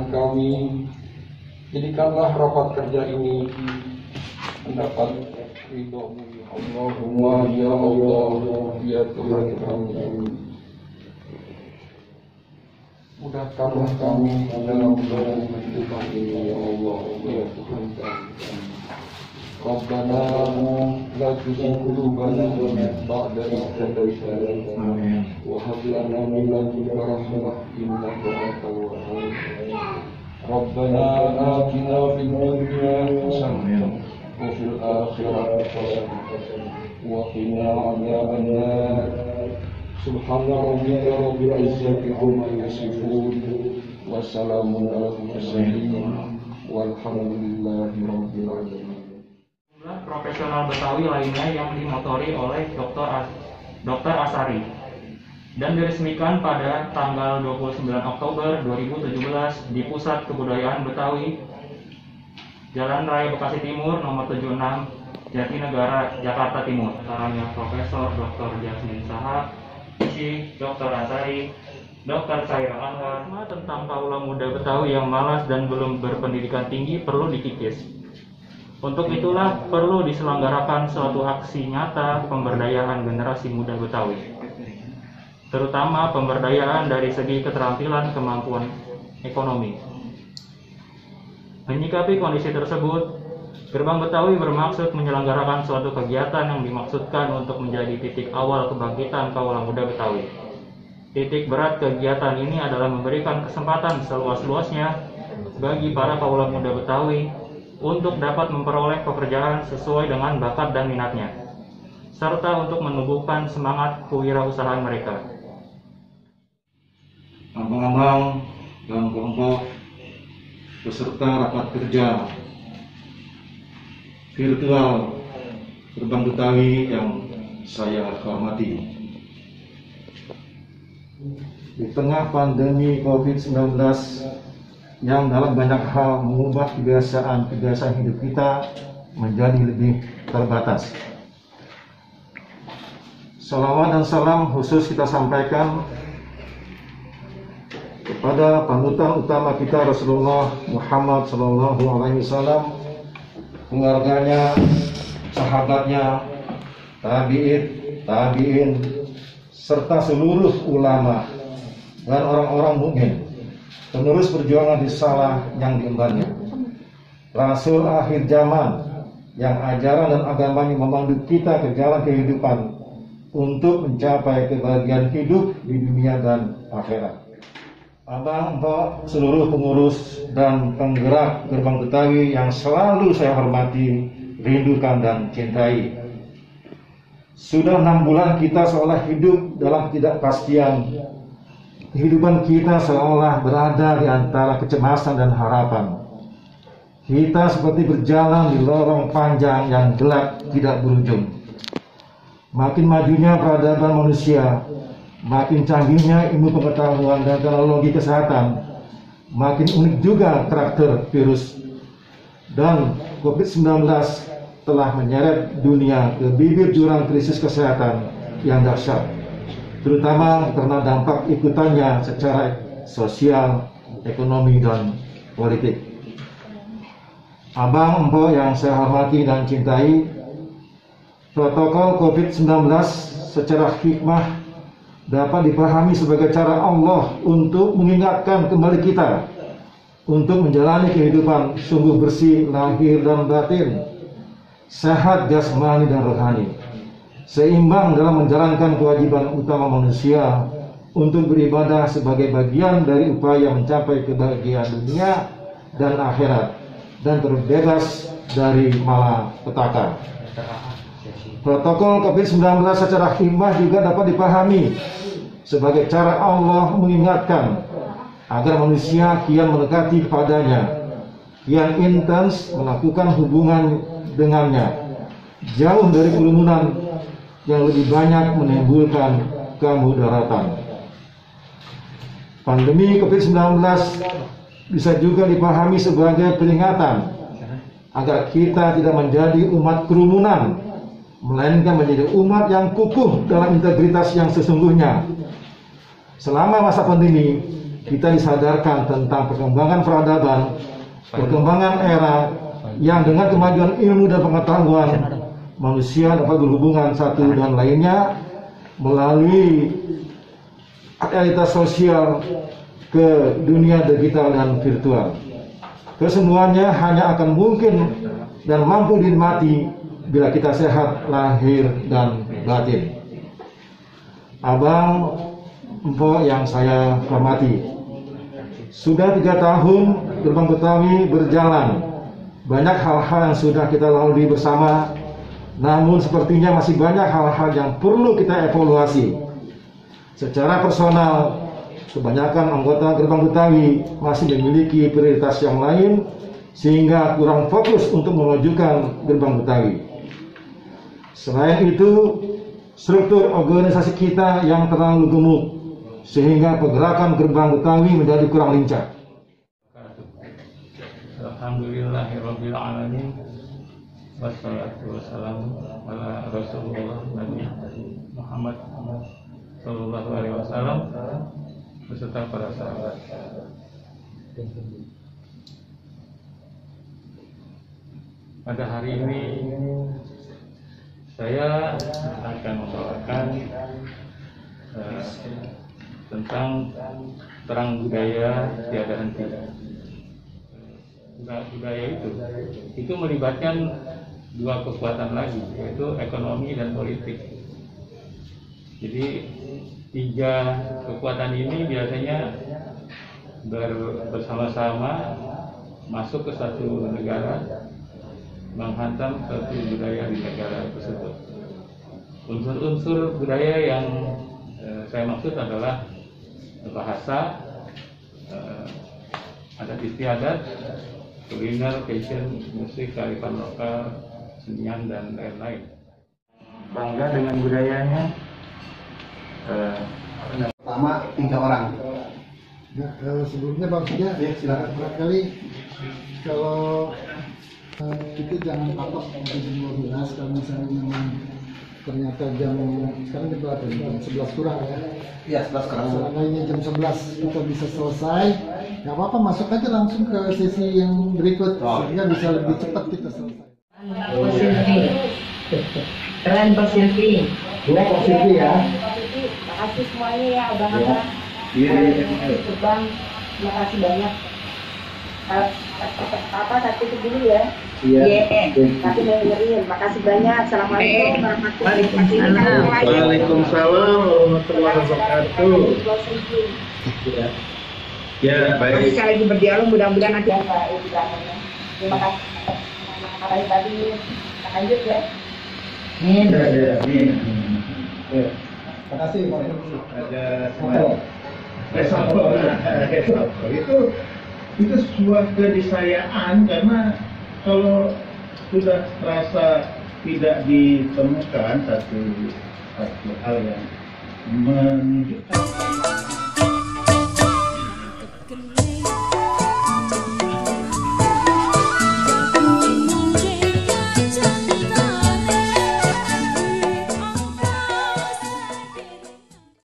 kami, jadikanlah rapat kerja ini mendapat ridho-Mu ya Allahumma ya Allah ya Tuhan kami. Mudahkanlah kami dalam menjalani kehidupan ini ya Allah ya Tuhan kami. Rabbana la tuzigh qulubana ba'da idh hadaytana wa hab lana min ladunka rahmah innaka antal wahhab. Rabbana atina fid dunya hasanah wa fil akhirati hasanah wa qina adzaban nar. Subhana rabbika rabbil izzati amma yasifun wa salamun alal mursalin walhamdulillahi rabbil alamin. Profesional Betawi lainnya yang dimotori oleh Dr. Asari dan diresmikan pada tanggal 29 Oktober 2017 di Pusat Kebudayaan Betawi, Jalan Raya Bekasi Timur nomor 76, Jatinegara, Jakarta Timur. Antaranya Profesor Dr. Jasmin Sahab, Dr. Asari, Dr. Saira Anwar. Tentang kaula muda Betawi yang malas dan belum berpendidikan tinggi perlu dikikis. Untuk itulah perlu diselenggarakan suatu aksi nyata pemberdayaan generasi muda Betawi, terutama pemberdayaan dari segi keterampilan kemampuan ekonomi. Menyikapi kondisi tersebut, Gerbang Betawi bermaksud menyelenggarakan suatu kegiatan yang dimaksudkan untuk menjadi titik awal kebangkitan kaula muda Betawi. Titik berat kegiatan ini adalah memberikan kesempatan seluas-luasnya bagi para kaula muda Betawi untuk dapat memperoleh pekerjaan sesuai dengan bakat dan minatnya, serta untuk menumbuhkan semangat kewirausahaan mereka. Abang-abang dan kelompok peserta rapat kerja virtual Gerbang Betawi yang saya hormati. Di tengah pandemi COVID-19 yang dalam banyak hal mengubah kebiasaan hidup kita menjadi lebih terbatas, salawat dan salam khusus kita sampaikan kepada panutan utama kita Rasulullah Muhammad SAW, keluarganya, sahabatnya, tabi'in, serta seluruh ulama dan orang-orang mukmin penerus perjuangan risalah yang diembannya. Rasul akhir zaman yang ajaran dan agamanya memandu kita ke jalan kehidupan untuk mencapai kebahagiaan hidup di dunia dan akhirat. Abang, Mbak, seluruh pengurus dan penggerak Gerbang Betawi yang selalu saya hormati, rindukan dan cintai. Sudah 6 bulan kita seolah hidup dalam ketidakpastian. Kehidupan kita seolah berada di antara kecemasan dan harapan. Kita seperti berjalan di lorong panjang yang gelap tidak berujung. Makin majunya peradaban manusia, makin canggihnya ilmu pengetahuan dan teknologi kesehatan, makin unik juga karakter virus. Dan COVID-19 telah menyeret dunia ke bibir jurang krisis kesehatan yang dahsyat, terutama karena dampak ikutannya secara sosial, ekonomi, dan politik. Abang, Empok yang saya hormati dan cintai, protokol COVID-19 secara hikmah dapat dipahami sebagai cara Allah untuk mengingatkan kembali kita untuk menjalani kehidupan sungguh bersih lahir dan batin, sehat jasmani dan rohani, seimbang dalam menjalankan kewajiban utama manusia untuk beribadah sebagai bagian dari upaya mencapai kebahagiaan dunia dan akhirat dan terbebas dari malapetaka. Protokol COVID-19 secara hikmah juga dapat dipahami sebagai cara Allah mengingatkan agar manusia kian mendekati kepadanya, kian intens melakukan hubungan dengannya, jauh dari kerumunan yang lebih banyak menimbulkan kemudaratan. Pandemi COVID-19 bisa juga dipahami sebagai peringatan agar kita tidak menjadi umat kerumunan, melainkan menjadi umat yang kukuh dalam integritas yang sesungguhnya. Selama masa pandemi, kita disadarkan tentang perkembangan peradaban, perkembangan era yang dengan kemajuan ilmu dan pengetahuan manusia dapat berhubungan satu dan lainnya melalui realitas sosial ke dunia digital dan virtual. Kesemuanya hanya akan mungkin dan mampu dinikmati bila kita sehat lahir dan batin. Abang, Mpok yang saya hormati, sudah 3 tahun Gerbang Betawi berjalan. Banyak hal-hal yang sudah kita lalui bersama, namun sepertinya masih banyak hal-hal yang perlu kita evaluasi. Secara personal, kebanyakan anggota Gerbang Betawi masih memiliki prioritas yang lain, sehingga kurang fokus untuk memajukan Gerbang Betawi. Selain itu, struktur organisasi kita yang terlalu gemuk, sehingga pergerakan Gerbang Betawi menjadi kurang lincah. Alhamdulillahirabbil alamin. Wassalatu wassalamu ala Rasulullah Nabi Muhammad sallallahu alaihi wasallam beserta para sahabat. Pada hari ini saya akan membawakan tentang terang budaya tiada henti. Budaya itu melibatkan 2 kekuatan lagi, yaitu ekonomi dan politik. Jadi 3 kekuatan ini biasanya bersama-sama masuk ke satu negara, menghantam satu budaya di negara tersebut. Unsur-unsur budaya yang saya maksud adalah bahasa, adat istiadat, kuliner, fashion, musik, kearifan lokal, senian, dan lain-lain. Bangga dengan budayanya. Pertama 3 orang. Ya, sebelumnya Bang Suja, Ya, silakan. barangkali kalau kita jangan patok sampai jam 12 kalau misalnya memang ternyata jam sekarang jam berapa? Jam 11 kurang ya. Iya, 11 kurang. Seandainya jam 11 kita bisa selesai, nggak apa-apa, masuk aja langsung ke sesi yang berikut sehingga bisa lebih cepat kita selesai. Pak Silvi, keren Pak Silvi. Dua Pak Silvi ya. Makasih semuanya ya, abang-abang. Iya. Bang, terima kasih banyak. Apa satu itu dulu ya? Iya. Tapi dengerin. Makasih banyak. Assalamualaikum warahmatullahi Waalaikumsalam. Waalaikumsalam warahmatullahi wabarakatuh. Ya. Ya, baik. Saya lagi berdialog, mudah-mudahan nanti ada edukasinya. Terima kasih. Makasih tadi. Kita lanjut ya. Ya. Terima kasih Pak. Ada resapel. Itu sebuah keniscayaan, karena kalau sudah terasa tidak ditemukan satu hal yang menunjukkan